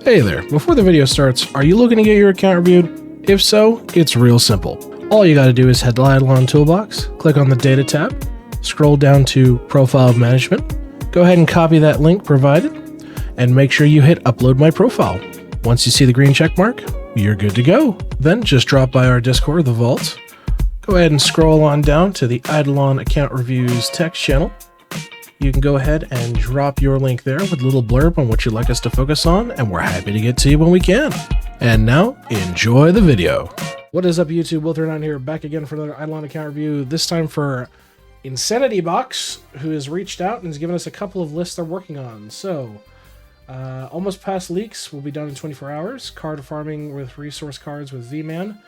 Hey there, before the video starts, are you looking to get your account reviewed? If so, it's real simple. All you gotta do is head to the IdleOn toolbox, click on the Data tab, scroll down to Profile Management, go ahead and copy that link provided, and make sure you hit Upload My Profile. Once you see the green check mark, you're good to go. Then just drop by our Discord, The Vault, go ahead and scroll on down to the IdleOn Account Reviews text channel. You can go ahead and drop your link there with a little blurb on what you'd like us to focus on, and we're happy to get to you when we can. And now, enjoy the video. What is up, YouTube? Will39 here, back again for another IdleOn account review, this time for InsanityBox, who has reached out and has given us a couple of lists they're working on. So, almost past leaks will be done in 24 hours. Card farming with resource cards with VMAN.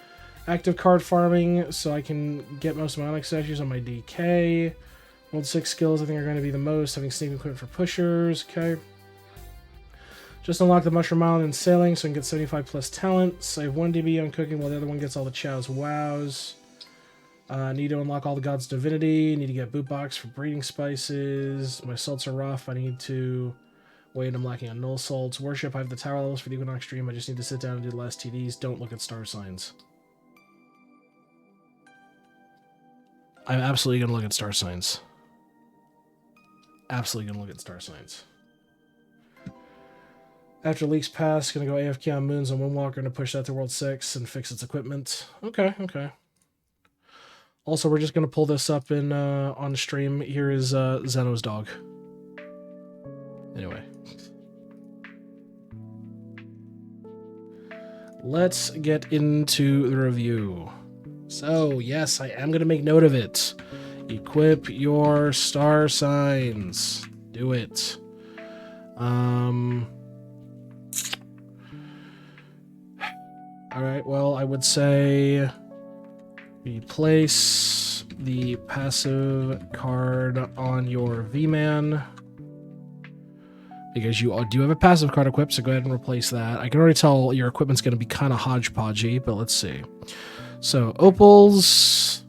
Active card farming, so I can get most of my Onyx statues on my DK. World 6 skills I think are going to be the most. Having sneak equipment for pushers. Okay. Just unlock the Mushroom Island and sailing so I can get 75 plus talent. Save 1 DB on cooking while the other one gets all the chows wows. Need to unlock all the gods' divinity. Need to get boot box for breeding spices. My salts are rough. I need to wait. I'm lacking on null salts. Worship. I have the tower levels for the Equinox stream. I just need to sit down and do the last TDs. Don't look at star signs. I'm absolutely going to look at star signs. Absolutely gonna look at star signs. After leaks pass, gonna go AFK on moons on Windwalker, gonna push that to World 6 and fix its equipment. Okay, okay. Also, we're just gonna pull this up in on stream. Here is Zeno's dog. Anyway. Let's get into the review. So, yes, I am gonna make note of it. Equip your star signs. Do it. Alright, well, I would say replace the passive card on your VMAN. Because you do have a passive card equipped, so go ahead and replace that. I can already tell your equipment's going to be kind of hodgepodgey, but let's see. So, Opals.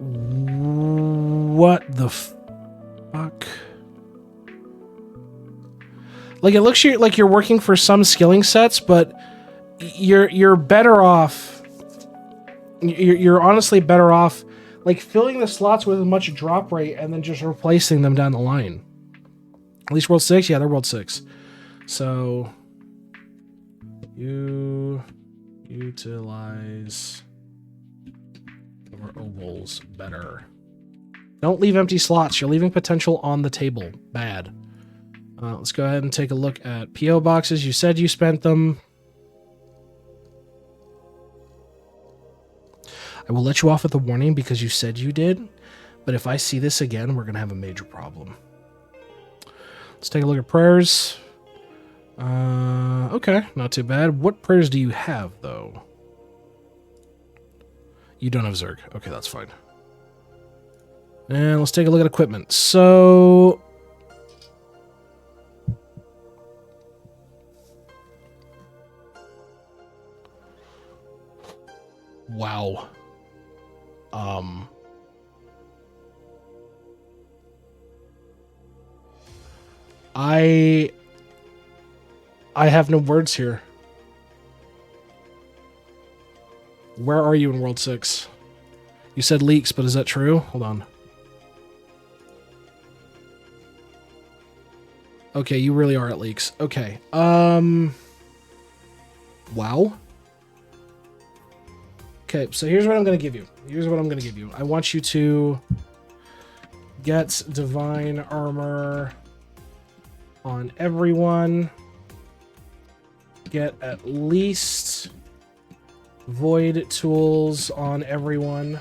What the fuck? Like, it looks like you're working for some skilling sets, but you're better off. You're honestly better off, like, filling the slots with as much drop rate and then just replacing them down the line. At least World 6, yeah, they're World 6. So you utilize your Obols better. Don't leave empty slots. You're leaving potential on the table. Bad. Let's go ahead and take a look at PO boxes. You said you spent them. I will let you off with a warning because you said you did. But if I see this again, we're going to have a major problem. Let's take a look at prayers. Okay, not too bad. What prayers do you have, though? You don't have Zerg. Okay, that's fine. And let's take a look at equipment. So, wow. I have no words here. Where are you in World 6? You said leaks, but is that true? Hold on. Okay, you really are at leaks. Okay. Wow. Okay, so here's what I'm going to give you. Here's what I'm going to give you. I want you to get Divine Armor on everyone. Get at least Void Tools on everyone.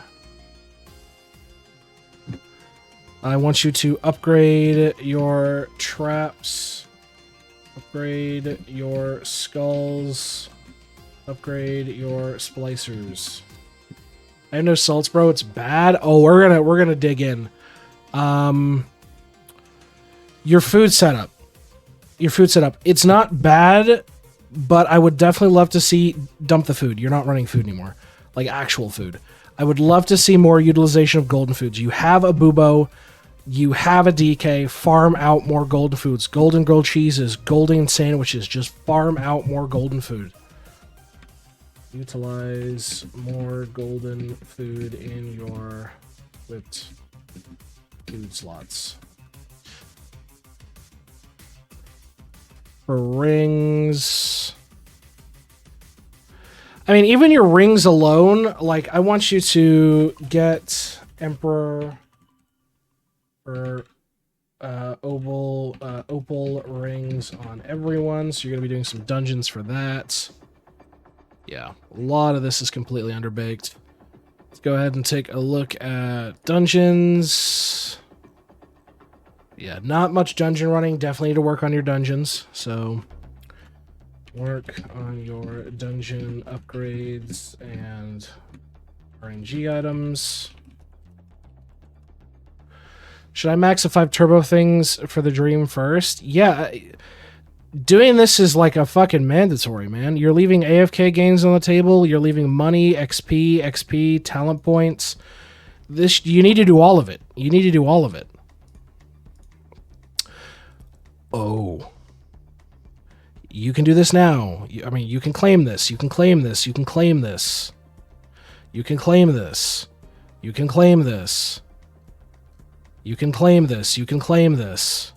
I want you to upgrade your traps, upgrade your skulls, upgrade your splicers. I have no salts, bro. It's bad. Oh, we're gonna dig in. Your food setup. It's not bad, but I would definitely love to see dump the food. You're not running food anymore, like actual food. I would love to see more utilization of golden foods. You have a bubo. You have a DK, farm out more golden foods. Golden grilled cheeses, golden sandwiches, just farm out more golden food. Utilize more golden food in your whipped food slots. For rings... I mean, even your rings alone, like, I want you to get Emperor or Opal rings on everyone, so you're going to be doing some dungeons for that. Yeah, a lot of this is completely underbaked. Let's go ahead and take a look at dungeons. Yeah, not much dungeon running. Definitely need to work on your dungeons, so... Work on your dungeon upgrades and RNG items. Should I max the 5 turbo things for the dream first? Yeah, doing this is like a fucking mandatory, man. You're leaving AFK gains on the table. You're leaving money, XP, talent points. This, you need to do all of it. You need to do all of it. Oh. You can do this now. I mean, you can claim this. You can claim this. You can claim this. You can claim this. You can claim this. You can claim this. You can claim this.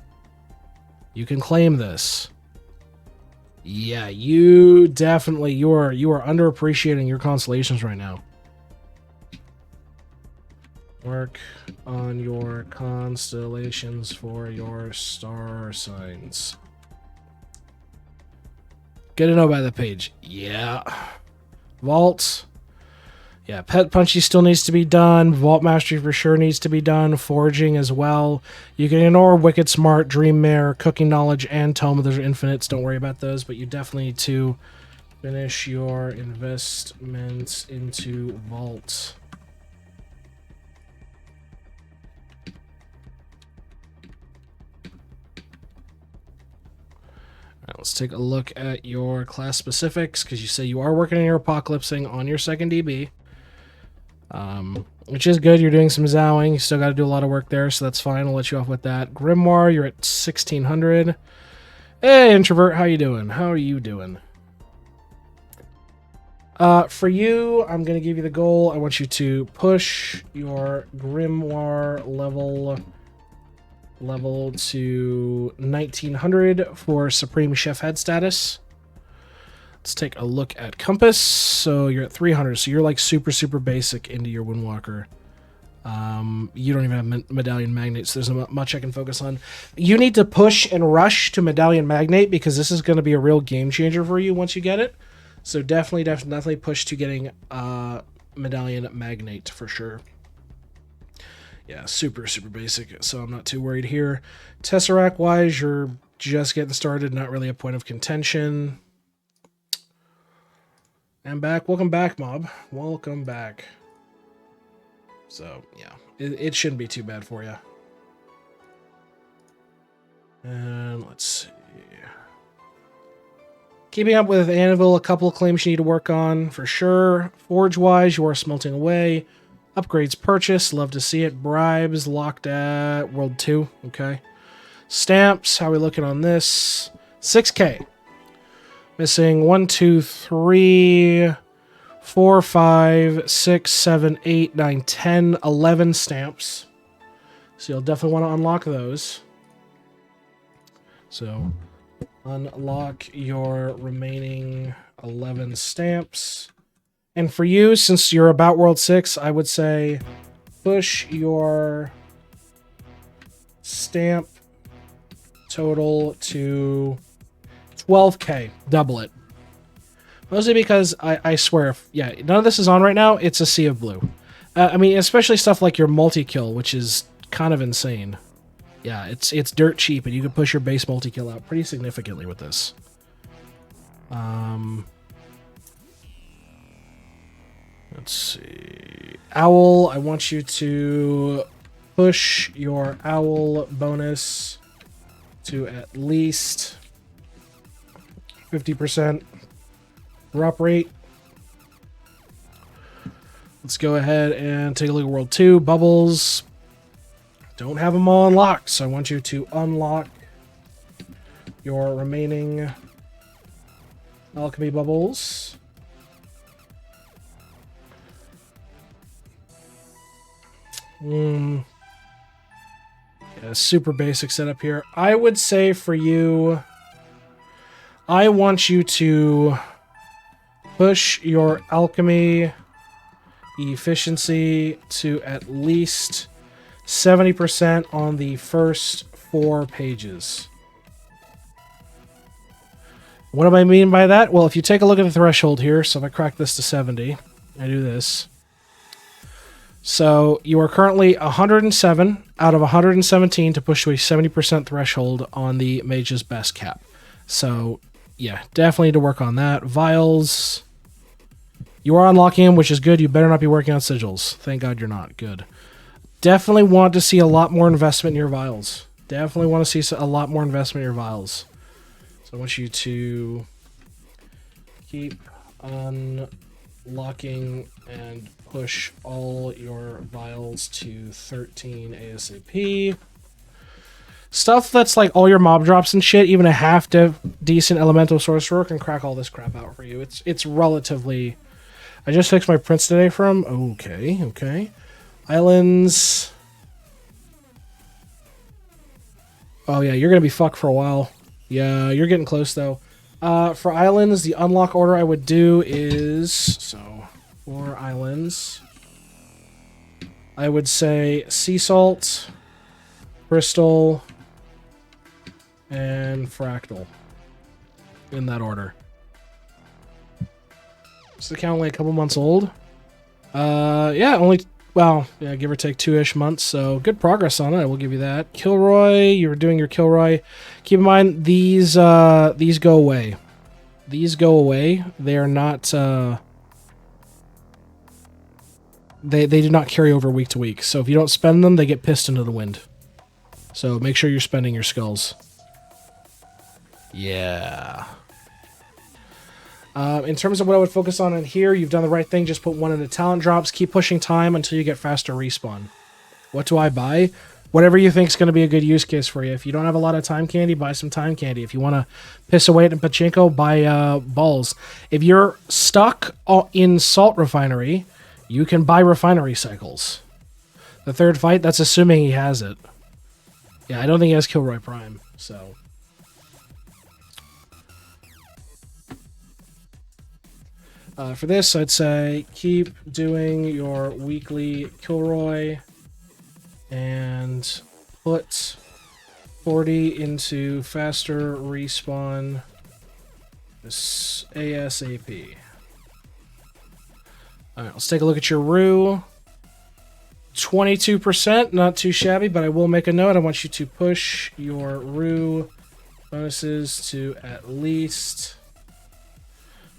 You can claim this. Yeah, you definitely, you are underappreciating your constellations right now. Work on your constellations for your star signs. Get to know by the page. Yeah. Vault. Yeah, Pet Punchy still needs to be done. Vault Mastery for sure needs to be done. Forging as well. You can ignore Wicked Smart, Dream Mare, Cooking Knowledge, and Tome. Those are infinites. Don't worry about those, but you definitely need to finish your investments into Vault. Alright, let's take a look at your class specifics, because you say you are working on your apocalypsing on your second DB. Which is good. You're doing some zowing. You still got to do a lot of work there, so that's fine. I'll let you off with that. Grimoire, you're at 1600. Hey, Introvert, how you doing? How are you doing? For you, I'm going to give you the goal. I want you to push your Grimoire level to 1900 for Supreme Chef Head status. Let's take a look at Compass. So you're at 300, so you're like super basic into your Windwalker. You don't even have Medallion Magnate, so there's not much I can focus on. You need to push and rush to Medallion Magnate, because this is going to be a real game changer for you once you get it. So definitely push to getting Medallion Magnate for sure. Yeah, super basic, so I'm not too worried here. Tesseract-wise, you're just getting started, not really a point of contention. And back. Welcome back, mob. Welcome back. So, yeah, it shouldn't be too bad for you. And let's see. Keeping up with Anvil, a couple of claims you need to work on, for sure. Forge-wise, you are smelting away. Upgrades purchased, love to see it. Bribes locked at World 2, okay. Stamps, how are we looking on this? 6K. Missing 1, 2, 3, 4, 5, 6, 7, 8, 9, 10, 11 stamps. So you'll definitely want to unlock those. So unlock your remaining 11 stamps. And for you, since you're about World 6, I would say push your stamp total to 12K. Double it. Mostly because I swear, yeah, none of this is on right now. It's a sea of blue. I mean, especially stuff like your multi-kill, which is kind of insane. Yeah, it's dirt cheap, and you can push your base multi-kill out pretty significantly with this. Let's see. Owl, I want you to push your Owl bonus to at least 50% drop rate. Let's go ahead and take a look at World 2. Bubbles. don't have them all unlocked, so I want you to unlock your remaining alchemy bubbles. Yeah, super basic setup here. I would say for you, I want you to push your alchemy efficiency to at least 70% on the first 4 pages. What do I mean by that? Well, if you take a look at the threshold here, so if I crack this to 70, I do this. So you are currently 107 out of 117 to push to a 70% threshold on the Mage's Best cap. So, yeah, definitely need to work on that. Vials. You are unlocking them, which is good. You better not be working on sigils. Thank God you're not. Good. Definitely want to see a lot more investment in your vials. Definitely want to see a lot more investment in your vials. So I want you to keep unlocking and push all your vials to 13 ASAP. Stuff that's like all your mob drops and shit, even a half-decent elemental sorcerer can crack all this crap out for you. It's relatively... I just fixed my prints today from... Okay. Islands... Oh yeah, you're gonna be fucked for a while. Yeah, you're getting close though. For islands, the unlock order I would do is... So, for islands... I would say sea salt, crystal, and fractal. In that order. Is the account only a couple months old? Yeah, only... Well, yeah, give or take 2-ish months, so good progress on it, I will give you that. Kilroy, you're doing your Kilroy. Keep in mind, these go away. These go away. They are not, They do not carry over week to week, so if you don't spend them, they get pissed into the wind. So make sure you're spending your skulls. Yeah. In terms of what I would focus on in here, you've done the right thing. Just put 1 into talent drops. Keep pushing time until you get faster respawn. What do I buy? Whatever you think is going to be a good use case for you. If you don't have a lot of time candy, buy some time candy. If you want to piss away at pachinko, buy balls. If you're stuck in Salt Refinery, you can buy refinery cycles. The third fight, that's assuming he has it. Yeah, I don't think he has Kilroy Prime, so... For this, I'd say keep doing your weekly Kilroy and put 40 into faster respawn ASAP. Alright, let's take a look at your Rue. 22%, not too shabby, but I will make a note. I want you to push your Rue bonuses to at least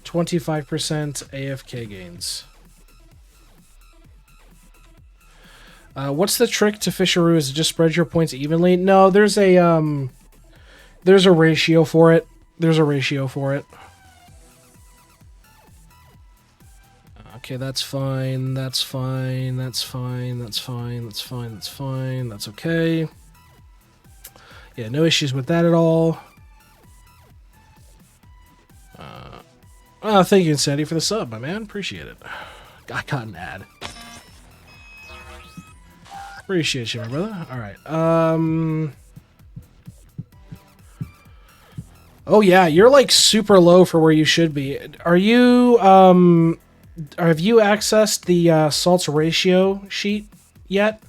25% AFK gains. What's the trick to Fisheroo? Is it just spread your points evenly? No, there's a ratio for it. There's a ratio for it. Okay, that's fine. That's fine. That's fine. That's fine. That's fine. That's fine. That's okay. Yeah, no issues with that at all. Thank you, Insanity, for the sub, my man. Appreciate it. I got an ad. Appreciate you, my brother. Alright. Oh, yeah, you're, like, super low for where you should be. Are you, have you accessed the salts ratio sheet yet?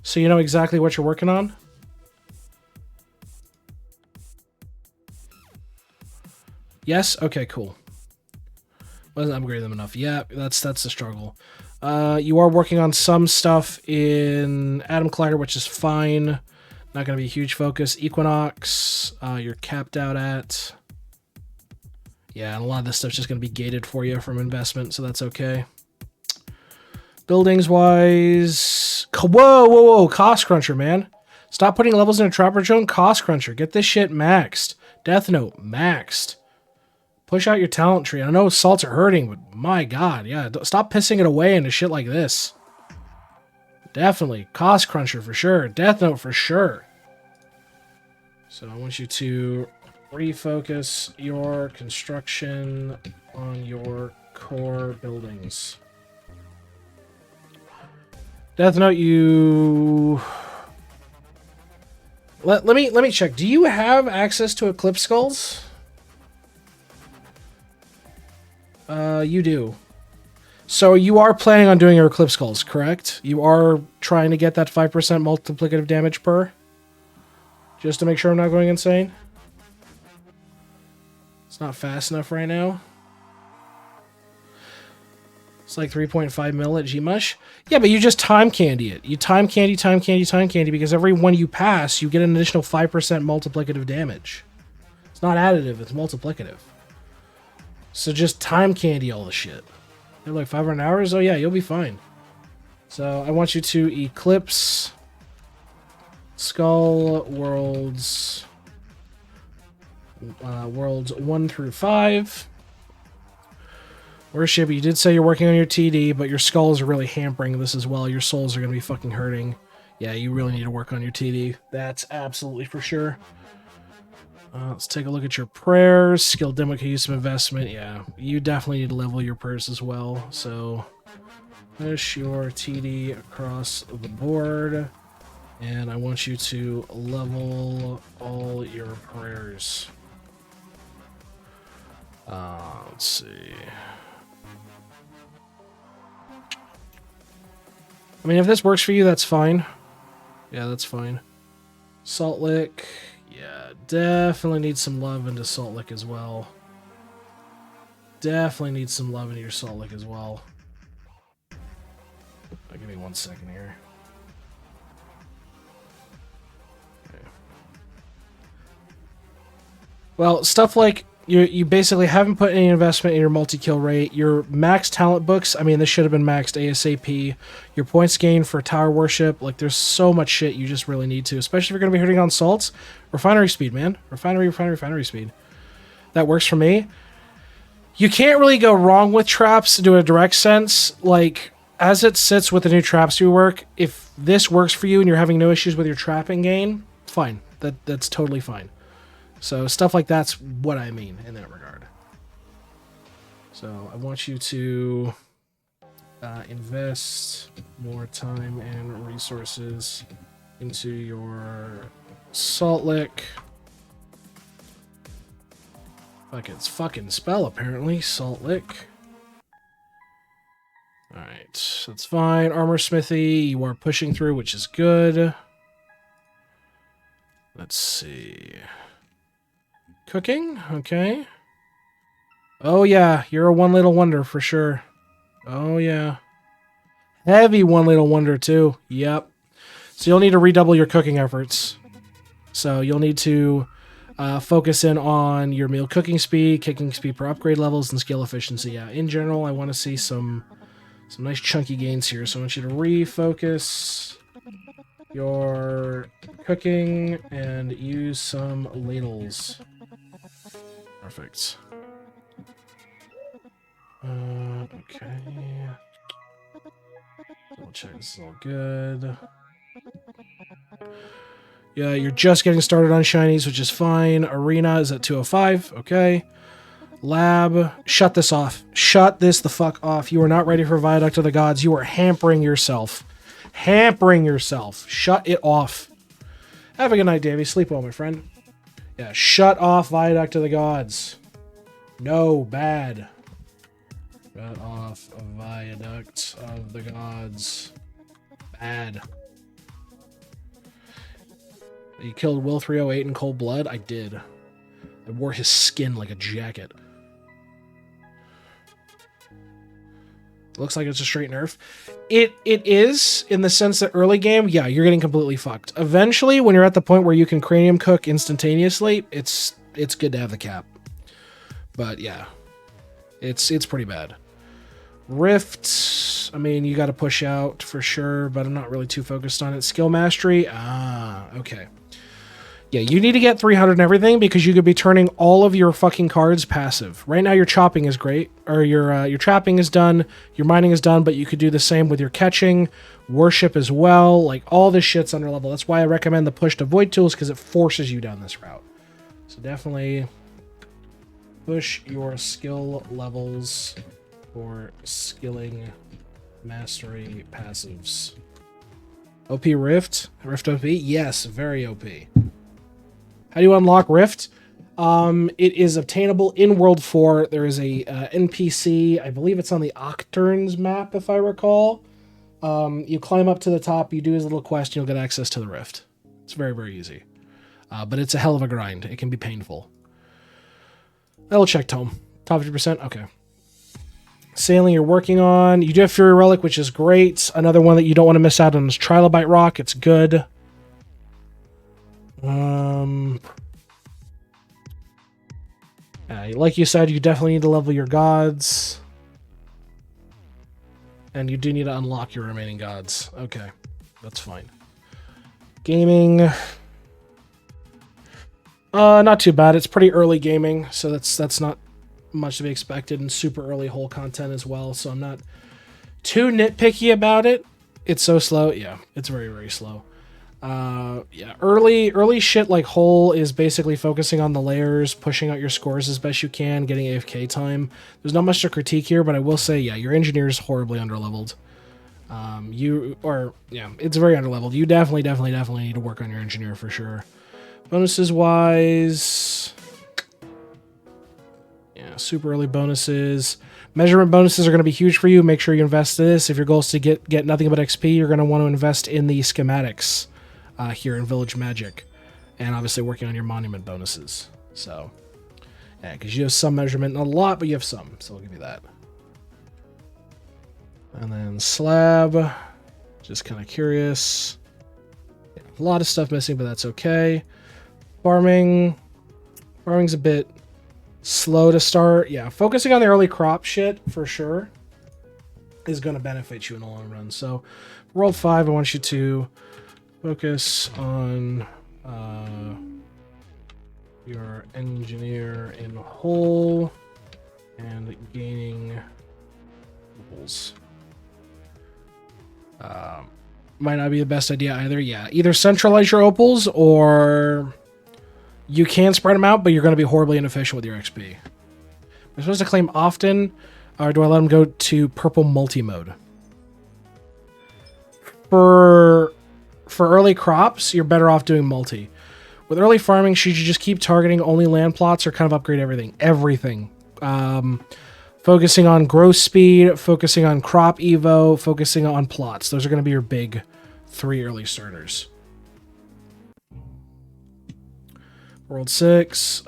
So you know exactly what you're working on? Yes? Okay, cool. Wasn't upgrading them enough. Yeah, that's the struggle. You are working on some stuff in Atom Collider, which is fine. Not going to be a huge focus. Equinox, you're capped out at. Yeah, and a lot of this stuff's just going to be gated for you from investment, so that's okay. Buildings-wise... Whoa! Cost Cruncher, man. Stop putting levels in a Trapper Zone. Cost Cruncher. Get this shit maxed. Death Note, maxed. Push out your talent tree. I know salts are hurting, but my god, yeah. Stop pissing it away into shit like this. Definitely. Cost Cruncher for sure. Death Note for sure. So I want you to refocus your construction on your core buildings. Death Note, you... Let me check. Do you have access to Eclipse Skulls? You do. So you are planning on doing your Eclipse Skulls, correct? You are trying to get that 5% multiplicative damage per? Just to make sure I'm not going insane? It's not fast enough right now. It's like 3.5 mil at Gmush. Yeah, but you just time candy it. You time candy, because every one you pass, you get an additional 5% multiplicative damage. It's not additive, it's multiplicative. So just time candy all the shit. They're like 500 hours? Oh yeah, you'll be fine. So I want you to Eclipse Skull Worlds Worlds 1 through 5. Worship, you did say you're working on your TD, but your skulls are really hampering this as well. Your souls are going to be fucking hurting. Yeah, you really need to work on your TD. That's absolutely for sure. Let's take a look at your prayers. Skill demo can use some investment. Yeah, you definitely need to level your prayers as well. So push your TD across the board. And I want you to level all your prayers. Let's see. I mean, if this works for you, that's fine. Yeah, that's fine. Saltlick. Yeah, definitely need some love into Saltlick as well. Definitely need some love into your Saltlick as well. Give me 1 second here. Okay. Well, stuff like you basically haven't put any investment in your multi-kill rate. Your max talent books, I mean, this should have been maxed ASAP. Your points gained for tower worship, like there's so much shit you just really need to, especially if you're going to be hitting on salts. Refinery speed, man. Refinery speed. That works for me. You can't really go wrong with traps to a direct sense. Like, as it sits with the new traps you work, if this works for you and you're having no issues with your trapping gain, fine. That's totally fine. So stuff like that's what I mean in that regard. So I want you to invest more time and resources into your Saltlick. Fuck, it's fucking spell apparently. Saltlick. Alright, that's fine. Armor smithy, you are pushing through, which is good. Let's see. Cooking? Okay. Oh yeah, you're a one little wonder for sure. Oh yeah. Heavy one little wonder too. Yep. So you'll need to redouble your cooking efforts. So you'll need to focus in on your meal cooking speed per upgrade levels, and skill efficiency. Yeah, in general, I want to see some nice chunky gains here. So I want you to refocus your cooking and use some ladles. Perfect. Okay. Double check this is all good. Yeah, you're just getting started on shinies, which is fine. Arena is at 205. Okay. Lab, shut this off. Shut this the fuck off. You are not ready for Viaduct of the Gods. You are hampering yourself. Hampering yourself. Shut it off. Have a good night, Davey. Sleep well, my friend. Yeah, shut off Viaduct of the Gods. No, bad. Shut off Viaduct of the Gods. Bad. You killed Will 308 in cold blood? I did. I wore his skin like a jacket. Looks like it's a straight nerf. It is, in the sense that early game, yeah, you're getting completely fucked. Eventually, when you're at the point where you can cranium cook instantaneously, it's good to have the cap. But yeah, it's pretty bad. Rifts, I mean, you got to push out for sure, but I'm not really too focused on it. Skill mastery, okay. Yeah, you need to get 300 and everything because you could be turning all of your fucking cards passive. Right now your chopping is great, or your trapping is done, your mining is done, but you could do the same with your catching, worship as well. Like all this shit's under level. That's why I recommend the push to void tools because it forces you down this route. So definitely push your skill levels for skilling mastery passives. OP Rift? Rift OP? Yes, very OP. How do you unlock Rift? It is obtainable in World 4. There is a NPC. I believe it's on the Octurns map, if I recall. You climb up to the top, you do his little quest, and you'll get access to the Rift. It's very, very easy. But it's a hell of a grind. It can be painful. I'll check Tome. Top 50%? Okay. Sailing you're working on. You do have Fury Relic, which is great. Another one that you don't want to miss out on is Trilobite Rock. It's good. Like you said, you definitely need to level your gods. And you do need to unlock your remaining gods. Okay, that's fine. Gaming. Not too bad. It's pretty early gaming, so that's not much to be expected, and super early whole content as well, so I'm not too nitpicky about it. It's so slow. Yeah, it's very, very slow. Yeah, early shit like whole is basically focusing on the layers, pushing out your scores as best you can, getting AFK time. There's not much to critique here, but I will say, yeah, your engineer is horribly underleveled. It's very underleveled. You definitely need to work on your engineer for sure. Bonuses wise, yeah, super early bonuses. Measurement bonuses are going to be huge for you. Make sure you invest in this. If your goal is to get nothing but XP, you're going to want to invest in the schematics here in Village Magic. And obviously working on your monument bonuses. So, yeah, because you have some measurement. Not a lot, but you have some. So I'll give you that. And then slab. Just kind of curious. Yeah, a lot of stuff missing, but that's okay. Farming's a bit slow to start. Yeah, focusing on the early crop shit for sure is going to benefit you in the long run. So, World 5, I want you to focus on your engineer in whole and gaining Obols. Might not be the best idea either. Yeah, either centralize your Opals or you can spread them out, but you're going to be horribly inefficient with your XP. I'm supposed to claim often, or do I let them go to purple multi-mode? For early crops, you're better off doing multi. With early farming, should you just keep targeting only land plots or kind of upgrade everything? Everything. Focusing on growth speed, focusing on crop evo, focusing on plots. Those are going to be your big 3 early starters. World 6,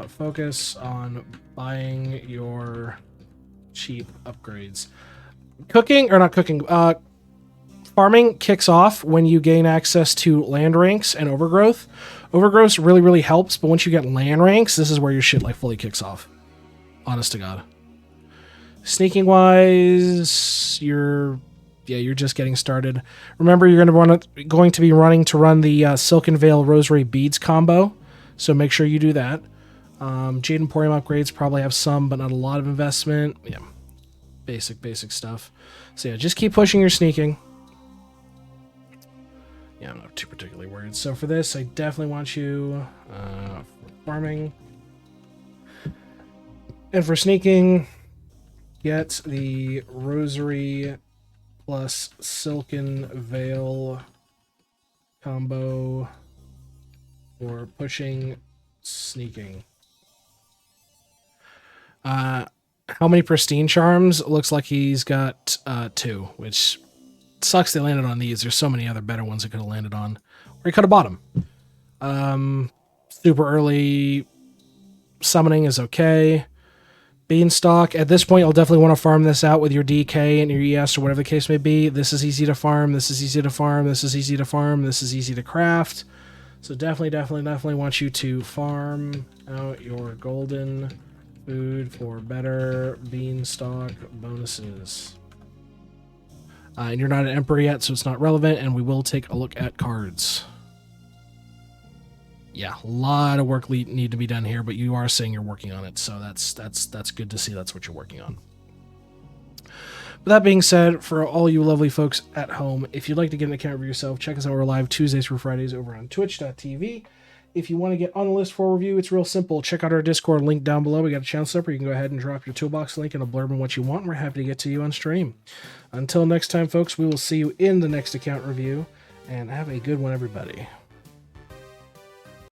focus on buying your cheap upgrades. Farming kicks off when you gain access to land ranks and overgrowth. Overgrowth really, really helps, but once you get land ranks, this is where your shit like fully kicks off. Honest to God. Sneaking wise, you're just getting started. Remember, you're going to be running the Silken Veil Rosary Beads combo. So make sure you do that. Jade Emporium upgrades probably have some, but not a lot of investment. Yeah, basic stuff. So yeah, just keep pushing your sneaking. Yeah, I'm not too particularly worried. So for this, I definitely want you farming. And for sneaking, get the Rosary plus Silken Veil combo. Or pushing, sneaking. How many pristine charms? Looks like he's got 2, which sucks they landed on these. There's so many other better ones that could have landed on. Or he could have bought them. Super early summoning is okay. Beanstalk. At this point, you'll definitely want to farm this out with your DK and your ES or whatever the case may be. This is easy to farm. This is easy to farm. This is easy to farm. This is easy to craft. So definitely want you to farm out your golden food for better beanstalk bonuses. And you're not an emperor yet, so it's not relevant, and we will take a look at cards. yeah, a lot of work need to be done here, but you are saying you're working on it, so that's good to see. That's what you're working on. But that being said, for all you lovely folks at home, if you'd like to get an account for yourself, check us out. We're live Tuesdays through Fridays over on twitch.tv. If you want to get on the list for a review, it's real simple. Check out our Discord link down below. We got a channel set up where you can go ahead and drop your toolbox link and a blurb on what you want. We're happy to get to you on stream. Until next time, folks, we will see you in the next account review, and have a good one, everybody.